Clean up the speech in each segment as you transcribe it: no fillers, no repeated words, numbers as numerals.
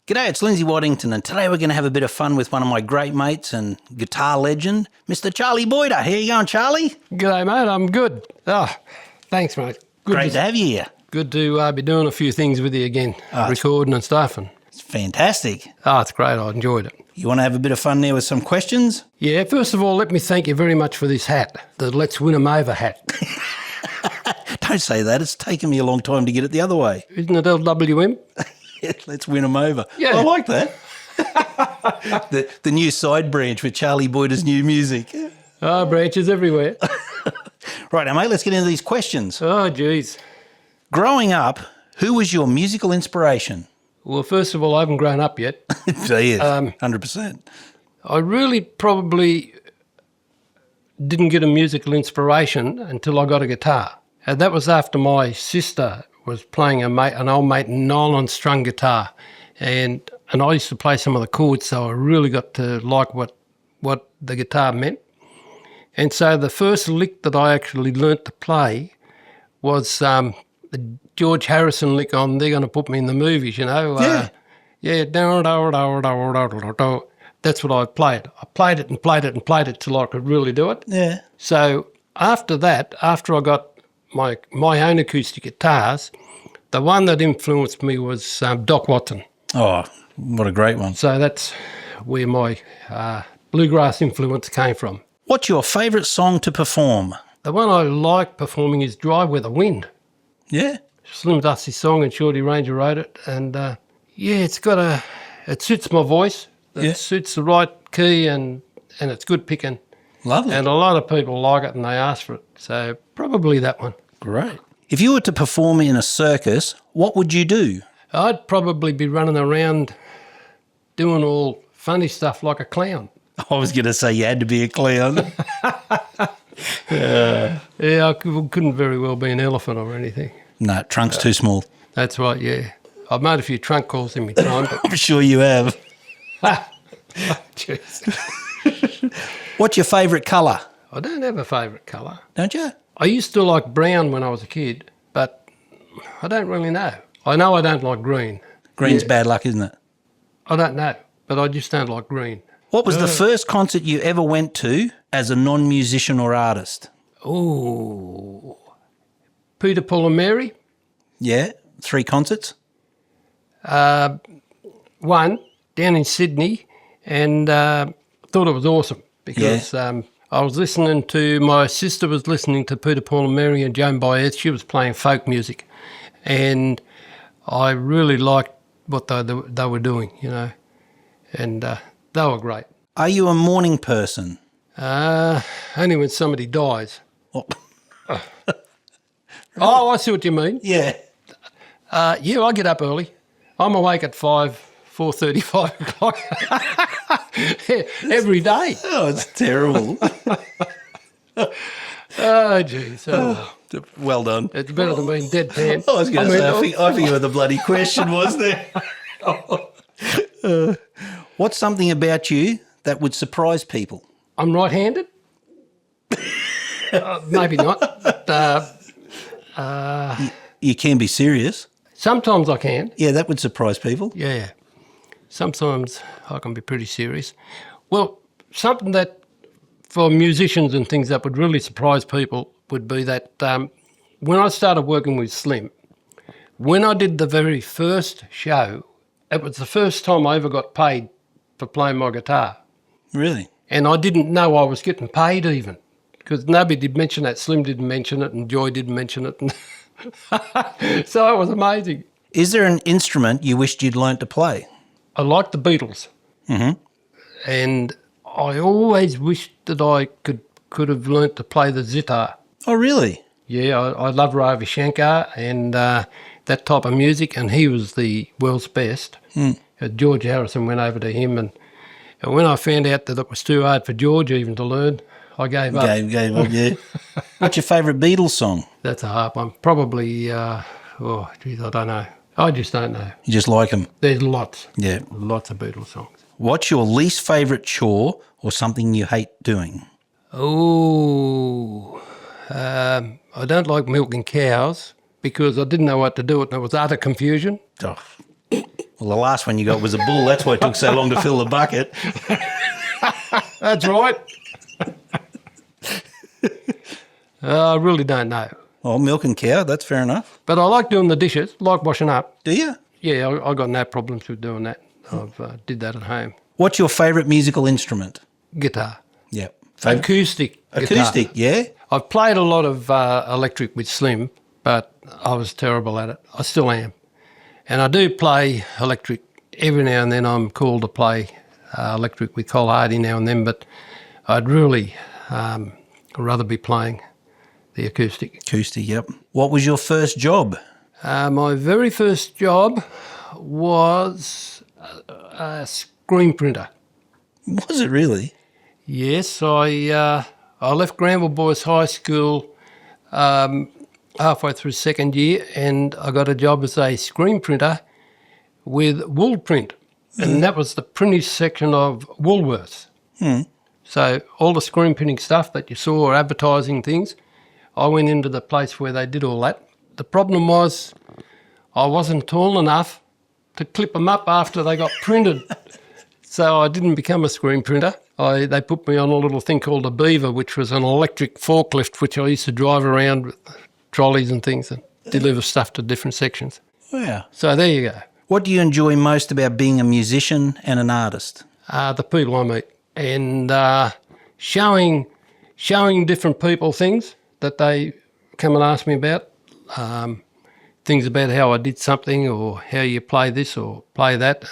G'day, it's Lindsay Waddington, and today we're going to have a bit of fun with one of my great mates and guitar legend, Mr. Charley Boyter. How you going, Charlie? G'day, mate. I'm good. Oh, thanks, mate. Good Great to have you here. Good to be doing a few things with you again, recording and stuff. And It's fantastic. it's great. I enjoyed it. You want to have a bit of fun there with some questions? Yeah, first of all, let me thank you very much for this hat, the Let's Win 'em Over hat. Don't say that. It's taken me a long time to get it the other way. Isn't it LWM? Let's win them over. Yeah. I like that. the new side branch with Charley Boyter's new music. Branches everywhere. Right, now, mate, let's get into these questions. Oh, geez. Growing up, who was your musical inspiration? Well, first of all, I haven't grown up yet. Yes, 100%. I really probably didn't get a musical inspiration until I got a guitar. And that was after my sister was playing an old mate nylon strung guitar. And I used to play some of the chords, so I really got to like what the guitar meant. And so the first lick that I actually learnt to play was the George Harrison lick on They're Gonna Put Me in the Movies, you know. That's what I played. I played it and played it and played it till I could really do it. Yeah. So after that, after I got my own acoustic guitars, the one that influenced me was Doc Watson. Oh, what a great one. So that's where my bluegrass influence came from. What's your favourite song to perform? The one I like performing is Drive With the Wind. Yeah. Slim Dusty's song, and Shorty Ranger wrote it. And it suits my voice. It suits the right key, and it's good picking. Lovely. And a lot of people like it and they ask for it. So probably that one. Great. If you were to perform in a circus, what would you do? I'd probably be running around doing all funny stuff like a clown. I was going to say you had to be a clown. Yeah, I couldn't very well be an elephant or anything. No, trunk's too small. That's right, yeah. I've made a few trunk calls in my time. But I'm sure you have. Jeez. What's your favourite colour? I don't have a favourite colour. Don't you? I used to like brown when I was a kid, but I don't really know. I know I don't like green. Green's bad luck, isn't it? I don't know, but I just don't like green. What was the first concert you ever went to as a non-musician or artist? Oh, Peter, Paul and Mary. Yeah, 3 concerts? One down in Sydney, and thought it was awesome because I was listening to, my sister was listening to Peter, Paul and Mary and Joan Baez. She was playing folk music, and I really liked what they were doing, you know, and they were great. Are you a mourning person? Only when somebody dies. Oh. Oh, I see what you mean. Yeah. Yeah, I get up early. I'm awake at 4:30, 5 o'clock every day. Oh, it's terrible. Oh, jeez. Oh. Well done. It's better than being deadpan. I was going to say, I think you were the bloody question, wasn't there? What's something about you that would surprise people? I'm right-handed. Maybe not. You can be serious. Sometimes I can. Yeah, that would surprise people. Yeah. Sometimes I can be pretty serious. Well, something that for musicians and things that would really surprise people would be that when I started working with Slim, when I did the very first show, it was the first time I ever got paid for playing my guitar. Really? And I didn't know I was getting paid even, because nobody did mention that. Slim didn't mention it and Joy didn't mention it. So it was amazing. Is there an instrument you wished you'd learnt to play? I like the Beatles. Mm-hmm. And I always wished that I could have learnt to play the zither. Oh, really? Yeah, I love Ravi Shankar and that type of music, and he was the world's best. George Harrison went over to him, and when I found out that it was too hard for George even to learn, I gave up. Gave up, yeah. What's your favourite Beatles song? That's a hard one. Probably, I don't know. I just don't know. You just like them? There's lots. Yeah. Lots of Beatles songs. What's your least favourite chore or something you hate doing? Oh, I don't like milking cows because I didn't know what to do with it and it was utter confusion. Oh, Well, the last one you got was a bull. That's why it took so long to fill the bucket. That's right. I really don't know. Oh, milk and cow, that's fair enough. But I like doing the dishes, like washing up. Do you? Yeah, I got no problems with doing that. I've did that at home. What's your favourite musical instrument? Guitar. Yep. Acoustic guitar. Acoustic, yeah? I've played a lot of electric with Slim, but I was terrible at it. I still am. And I do play electric every now and then. I'm called to play electric with Cole Hardy now and then, but I'd really rather be playing the acoustic. Acoustic, yep. What was your first job? My very first job was a screen printer. Was it really? Yes, I left Granville Boys High School halfway through second year, and I got a job as a screen printer with Wool Print, and that was the printing section of Woolworths. So all the screen printing stuff that you saw, or advertising things, I went into the place where they did all that. The problem was I wasn't tall enough to clip them up after they got printed. So I didn't become a screen printer. They put me on a little thing called a Beaver, which was an electric forklift, which I used to drive around with trolleys and things and deliver stuff to different sections. Wow. So there you go. What do you enjoy most about being a musician and an artist? The people I meet and showing different people things that they come and ask me about, things about how I did something or how you play this or play that.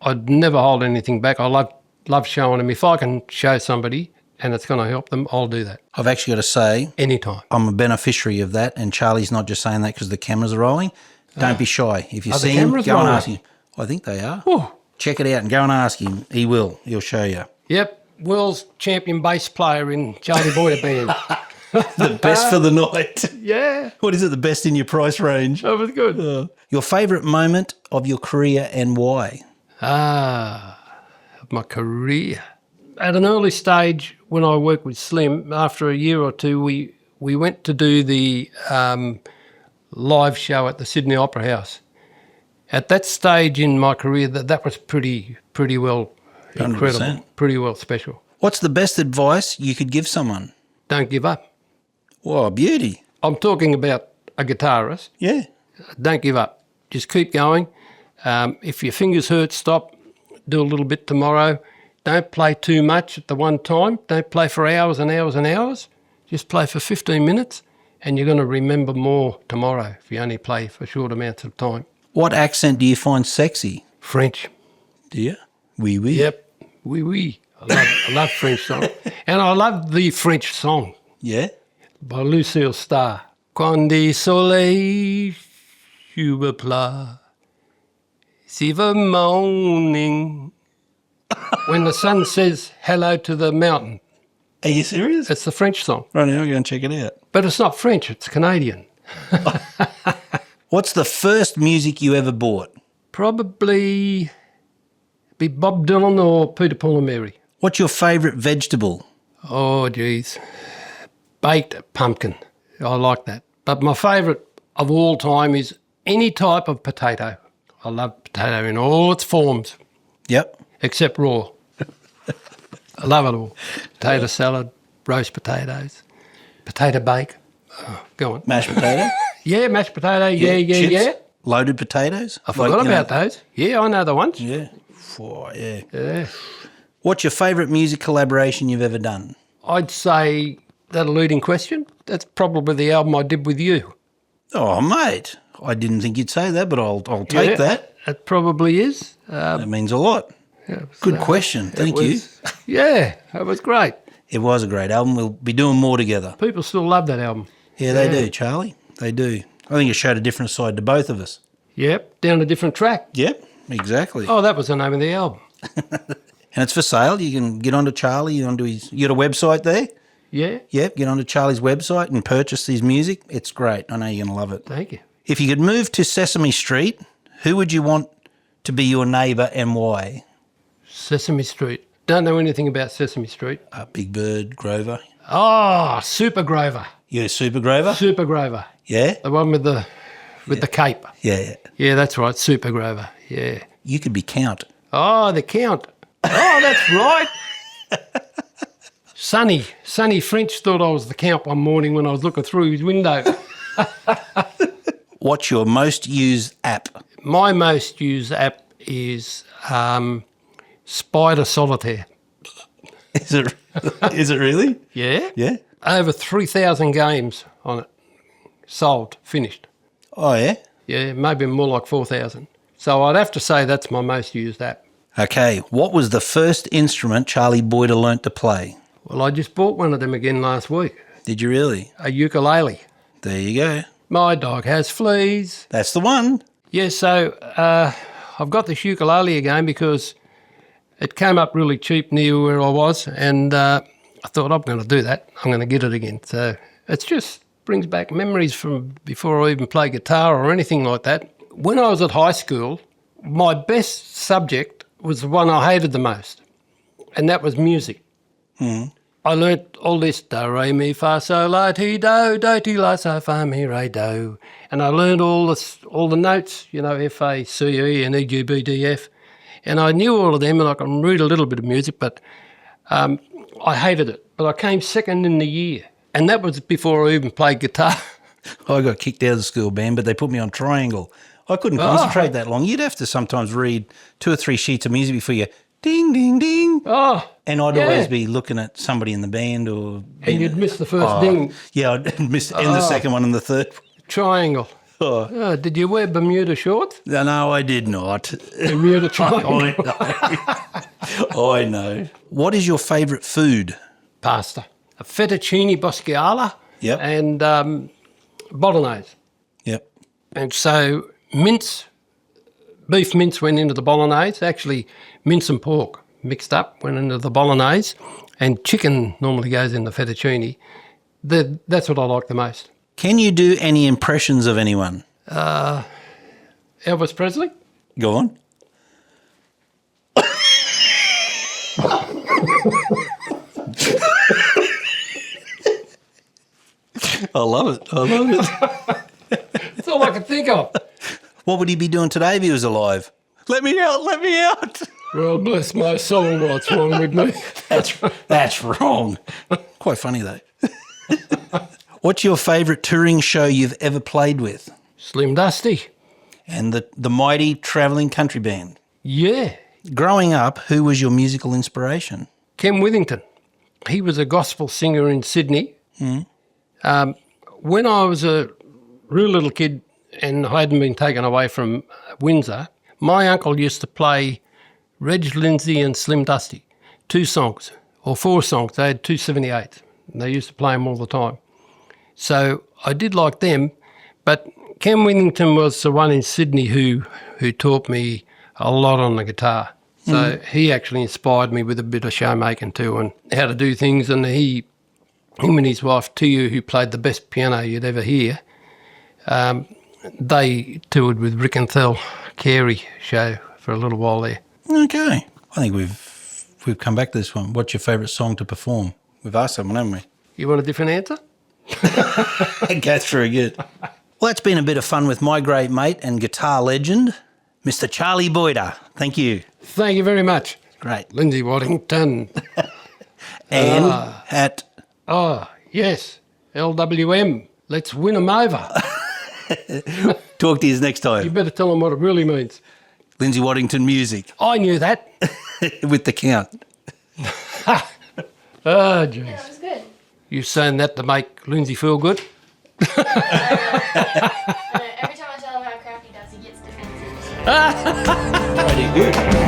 I'd never hold anything back. I love showing them. If I can show somebody and it's going to help them, I'll do that. I've actually got to say, Anytime. I'm a beneficiary of that, and Charlie's not just saying that because the cameras are rolling. Don't be shy. If you Are the see him, cameras go and rolling? ask him. I think they are. Whew. Check it out and go and ask him. He will. He'll show you. Yep, world's champion bass player in Charley Boyter band. The best for the night. Yeah, What is it? The best in your price range? that was good. Your favourite moment of your career and why? My career. At an early stage, when I worked with Slim, after a year or two, we went to do the live show at the Sydney Opera House. At that stage in my career, that was pretty well incredible, 100%. pretty well special. What's the best advice you could give someone? Don't give up. Wow, beauty. I'm talking about a guitarist. Yeah. Don't give up. Just keep going. If your fingers hurt, stop. Do a little bit tomorrow. Don't play too much at the one time. Don't play for hours and hours and hours. Just play for 15 minutes and you're going to remember more tomorrow if you only play for short amounts of time. What accent do you find sexy? French. Do you? Oui, oui. Yep. Oui, oui. I love French songs. And I love the French song Yeah? by Lucille Starr. Quand le soleil sur le plat, c'est the morning. When the sun says hello to the mountain. Are you serious? It's the French song. Right now, I'll go and check it out. But it's not French, it's Canadian. What's the first music you ever bought? Probably be Bob Dylan or Peter, Paul and Mary. What's your favourite vegetable? Oh, geez. Baked pumpkin. I like that. But my favourite of all time is any type of potato. I love potato in all its forms, Yep. except raw. I love it all. Potato salad, roast potatoes, potato bake. Oh, go on. Mashed potato? Yeah, mashed potato. Yeah. Chips? Loaded potatoes? I forgot about those. Yeah, I know the ones. Yeah. Oh, yeah. Yeah. What's your favourite music collaboration you've ever done? I'd say that a leading question. That's probably the album I did with you. Oh, mate. I didn't think you'd say that, but I'll take that. It probably is. That means a lot. Good question. Thank you. Yeah, it was great. It was a great album. We'll be doing more together. People still love that album. Yeah, they do, Charlie. They do. I think it showed a different side to both of us. Yep, down a different track. Yep, exactly. Oh, that was the name of the album. And it's for sale. You can get onto Charlie, you got a website there? Yeah, Yep, get onto Charlie's website and purchase his music. It's great. I know you're going to love it. thank you. If you could move to Sesame Street, who would you want to be your neighbour and why? Sesame Street. Don't know anything about Sesame Street. Big Bird, Grover. Oh, Super Grover. You're Super Grover? Super Grover. Yeah? The one with the with the cape. Yeah. Yeah, that's right, Super Grover, yeah. You could be Count. Oh, the Count. Oh, that's right. Sonny French thought I was the Count one morning when I was looking through his window. What's your most used app? My most used app is Spider Solitaire. Is it really? Yeah? Yeah. Over 3,000 games on it. Sold, finished. Oh, yeah? Yeah, maybe more like 4,000. So I'd have to say that's my most used app. Okay, what was the first instrument Charley Boyter learnt to play? Well, I just bought one of them again last week. Did you really? A ukulele. There you go. My dog has fleas. That's the one. Yeah, so I've got this ukulele again because it came up really cheap near where I was, and I thought I'm going to do that. I'm going to get it again. So it just brings back memories from before I even played guitar or anything like that. When I was at high school, my best subject was the one I hated the most, and that was music. Mm. I learnt all this, do, re, mi, fa, sol, la, ti, do, ti, la, so, fa, mi, re, do. And I learned all the notes, you know, F, A, C, E, and E, G, B, D, F. And I knew all of them, and I can read a little bit of music, but I hated it. But I came second in the year, and that was before I even played guitar. I got kicked out of the school band, but they put me on triangle. I couldn't concentrate that long. You'd have to sometimes read 2 or 3 sheets of music before you ding, ding, ding. Oh, and I'd always be looking at somebody in the band or... And you'd miss the first ding. Yeah, I'd miss and the second one and the third. Triangle. Oh. Did you wear Bermuda shorts? No, I did not. Bermuda triangle. I know. What is your favourite food? Pasta. A fettuccine bosciala. Yep. And bolognese. Yep. And so beef mince went into the bolognese. Actually, mince and pork mixed up went into the bolognese, and chicken normally goes in the fettuccine. That's what I like the most. Can you do any impressions of anyone? Elvis Presley? Go on. I love it. That's all I can think of. What would he be doing today if he was alive? Let me out, let me out. Well, bless my soul, what's wrong with me? That's wrong. Quite funny, though. What's your favourite touring show you've ever played with? Slim Dusty. And the mighty Travelling Country Band. Yeah. Growing up, who was your musical inspiration? Ken Withington. He was a gospel singer in Sydney. Mm. When I was a real little kid and I hadn't been taken away from Windsor, my uncle used to play Reg Lindsay and Slim Dusty, 2 songs or 4 songs. They had 2 78s and they used to play them all the time. So I did like them, but Ken Withington was the one in Sydney who taught me a lot on the guitar. So he actually inspired me with a bit of showmaking too and how to do things. And him and his wife, Tiu, who played the best piano you'd ever hear, they toured with Rick and Thel Carey show for a little while there. Okay. I think we've come back to this one. What's your favourite song to perform? We've asked someone, haven't we? You want a different answer? That's very good. Well, that's been a bit of fun with my great mate and guitar legend, Mr. Charley Boyter. Thank you. Thank you very much. Great. Lindsay Waddington. And at... Oh, yes, LWM. Let's win them over. Talk to you next time. You better tell them what it really means. Lindsay Waddington music. I knew that. With the count. Oh, jeez. Yeah, that was good. You saying that to make Lindsay feel good? Every time I tell him how crap he does, he gets defensive. Pretty good.